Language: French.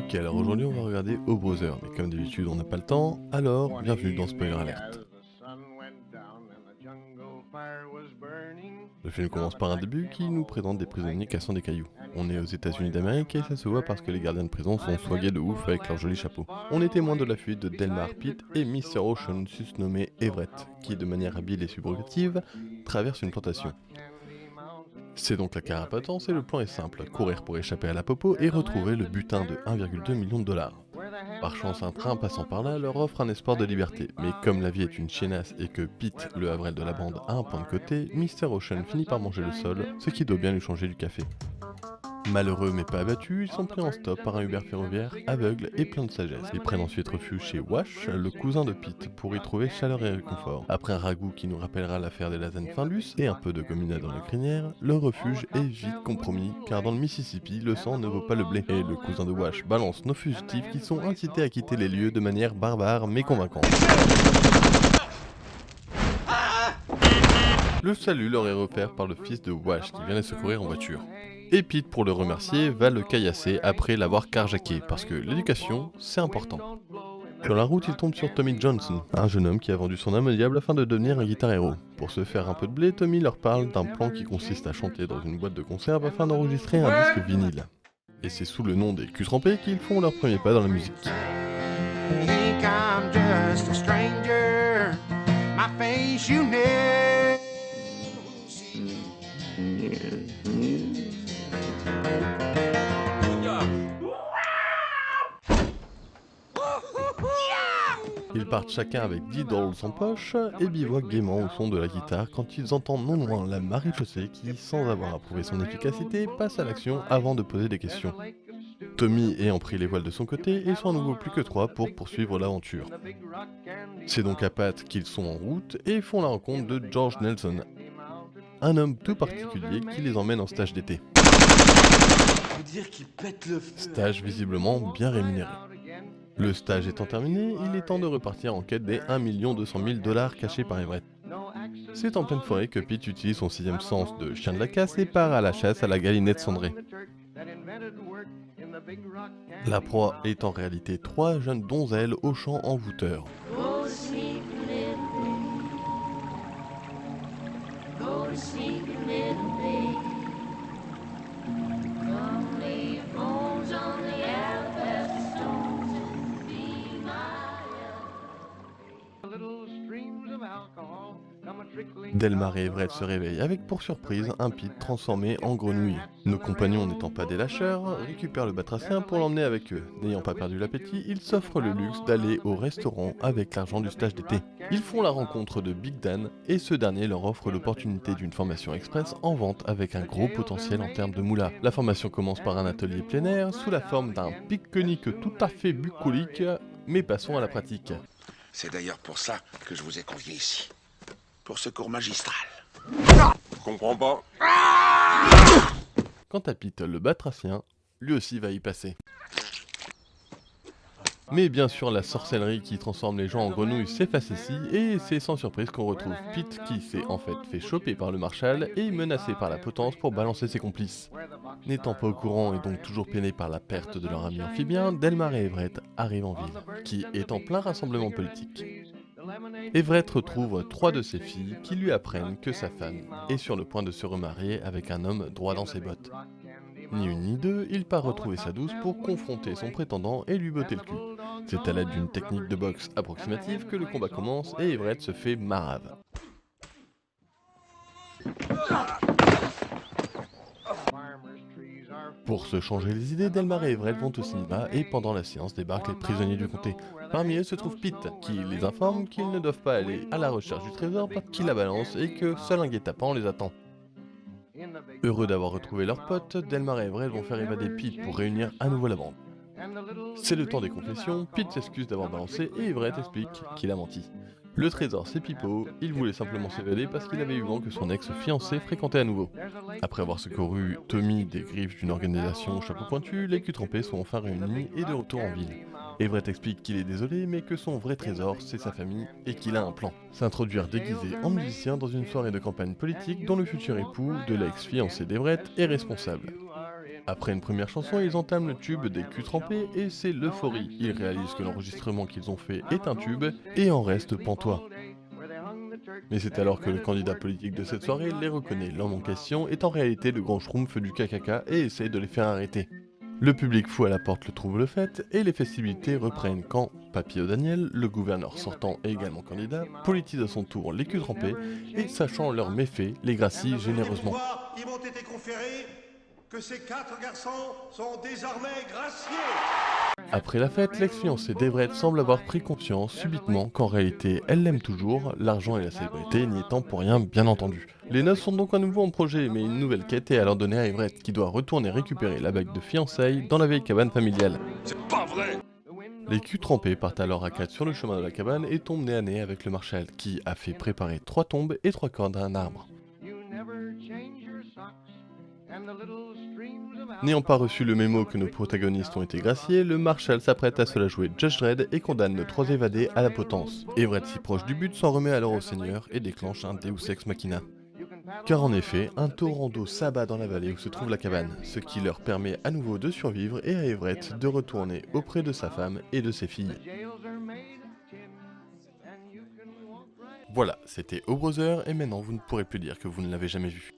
Ok, alors aujourd'hui on va regarder O Brother, mais comme d'habitude on n'a pas le temps, alors bienvenue dans Spoiler Alert. Le film commence par un début qui nous présente des prisonniers cassant des cailloux. On est aux États-Unis d'Amérique et ça se voit parce que les gardiens de prison sont swagués de ouf avec leurs jolis chapeaux. On est témoin de la fuite de Delmar Pitt et Mr. Ocean, susnommé Everett, qui de manière habile et subversive traverse une plantation. C'est donc la carapatence et le plan est simple, courir pour échapper à la popo et retrouver le butin de 1,2 million de dollars. Par chance, un train passant par là leur offre un espoir de liberté, mais comme la vie est une chiennasse et que Pete, le Havrel de la bande, a un point de côté, Mr. Ocean finit par manger le sol, ce qui doit bien lui changer du café. Malheureux mais pas abattus, ils sont pris en stop par un Uber ferroviaire aveugle et plein de sagesse. Ils prennent ensuite refuge chez Wash, le cousin de Pete, pour y trouver chaleur et réconfort. Après un ragoût qui nous rappellera l'affaire des Lasagne Findus et un peu de gomina dans les crinières, le refuge est vite compromis, car dans le Mississippi, le sang ne vaut pas le blé. Et le cousin de Wash balance nos fugitifs qui sont incités à quitter les lieux de manière barbare mais convaincante. Le salut leur est offert par le fils de Wash qui vient les secourir en voiture. Et Pete, pour le remercier, va le caillasser après l'avoir carjacké, parce que l'éducation, c'est important. Sur la route, il tombe sur Tommy Johnson, un jeune homme qui a vendu son âme au diable afin de devenir un guitar héros. Pour se faire un peu de blé, Tommy leur parle d'un plan qui consiste à chanter dans une boîte de conserve afin d'enregistrer un disque vinyle. Et c'est sous le nom des Cul-Trempés qu'ils font leur premier pas dans la musique. Ils partent chacun avec 10 dollars en poche et bivouaquent gaiement au son de la guitare quand ils entendent non loin la maréchaussée qui, sans avoir approuvé son efficacité, passe à l'action avant de poser des questions. Tommy ayant pris les voiles de son côté, ils sont à nouveau plus que 3 pour poursuivre l'aventure. C'est donc à Pat qu'ils sont en route et font la rencontre de George Nelson, un homme tout particulier qui les emmène en stage d'été. Stage visiblement bien rémunéré. Le stage étant terminé, il est temps de repartir en quête des 1 200 000 dollars cachés par Everett. C'est en pleine forêt que Pete utilise son sixième sens de chien de la casse et part à la chasse à la galinette cendrée. La proie est en réalité 3 jeunes donzelles au chant envoûteur. Delmar et Everett se réveillent avec pour surprise un Pete transformé en grenouille. Nos compagnons n'étant pas des lâcheurs, récupèrent le batracien pour l'emmener avec eux. N'ayant pas perdu l'appétit, ils s'offrent le luxe d'aller au restaurant avec l'argent du stage d'été. Ils font la rencontre de Big Dan et ce dernier leur offre l'opportunité d'une formation express en vente avec un gros potentiel en termes de moula. La formation commence par un atelier plein air sous la forme d'un pique-nique tout à fait bucolique, mais passons à la pratique. C'est d'ailleurs pour ça que je vous ai convié ici. Pour ce cours magistral. Je comprends pas. Quant à Pete, le batracien, lui aussi va y passer. Mais bien sûr, la sorcellerie qui transforme les gens en grenouilles s'efface ici, et c'est sans surprise qu'on retrouve Pete qui s'est en fait choper par le Marshal et menacé par la potence pour balancer ses complices. N'étant pas au courant et donc toujours peinés par la perte de leur ami amphibien, Delmar et Everett arrivent en ville, qui est en plein rassemblement politique. Everett retrouve 3 de ses filles qui lui apprennent que sa femme est sur le point de se remarier avec un homme droit dans ses bottes. Ni une ni deux, il part retrouver sa douce pour confronter son prétendant et lui botter le cul. C'est à l'aide d'une technique de boxe approximative que le combat commence et Everett se fait marave. Pour se changer les idées, Delmar et Everett vont au cinéma et pendant la séance débarquent les prisonniers du comté. Parmi eux se trouve Pete, qui les informe qu'ils ne doivent pas aller à la recherche du trésor parce qu'il la balance et que seul un guet-apens les attend. Heureux d'avoir retrouvé leurs potes, Delmar et Everett vont faire évader Pete pour réunir à nouveau la bande. C'est le temps des confessions, Pete s'excuse d'avoir balancé et Everett explique qu'il a menti. Le trésor c'est pipeau, il voulait simplement s'évader parce qu'il avait eu vent que son ex-fiancé fréquentait à nouveau. Après avoir secouru Tommy des griffes d'une organisation au chapeau pointu, les Cul-Trempés sont enfin réunis et de retour en ville. Everett explique qu'il est désolé mais que son vrai trésor c'est sa famille et qu'il a un plan. S'introduire déguisé en musicien dans une soirée de campagne politique dont le futur époux de l'ex-fiancé d'Everett est responsable. Après une première chanson, ils entament le tube des culs trempés et c'est l'euphorie. Ils réalisent que l'enregistrement qu'ils ont fait est un tube et en reste pantois. Mais c'est alors que le candidat politique de cette soirée les reconnaît. L'homme en question est en réalité le grand schtroumpf du KKK et essaye de les faire arrêter. Le public fou à la porte le trouve le fait et les festivités reprennent quand Papy O'Daniel, le gouverneur sortant et également candidat, politise à son tour les culs trempés et, sachant leurs méfaits, les gracie généreusement. Ils m'ont été conférés que ces 4 garçons sont désormais graciés. Après la fête, l'ex-fiancée d'Everett semble avoir pris conscience subitement qu'en réalité elle l'aime toujours, l'argent et la célébrité n'y étant pour rien bien entendu. Les noces sont donc à nouveau en projet, mais une nouvelle quête est alors donnée à Everett qui doit retourner récupérer la bague de fiançailles dans la vieille cabane familiale. C'est pas vrai! Les culs trempés partent alors à 4 sur le chemin de la cabane et tombent nez à nez avec le marshal qui a fait préparer 3 tombes et 3 cordes à un arbre. N'ayant pas reçu le mémo que nos protagonistes ont été graciés, le Marshal s'apprête à se la jouer Judge Dredd et condamne nos 3 évadés à la potence. Everett, si proche du but, s'en remet alors au Seigneur et déclenche un Deus Ex Machina. Car en effet, un torrent d'eau s'abat dans la vallée où se trouve la cabane, ce qui leur permet à nouveau de survivre et à Everett de retourner auprès de sa femme et de ses filles. Voilà, c'était O Brother et maintenant vous ne pourrez plus dire que vous ne l'avez jamais vu.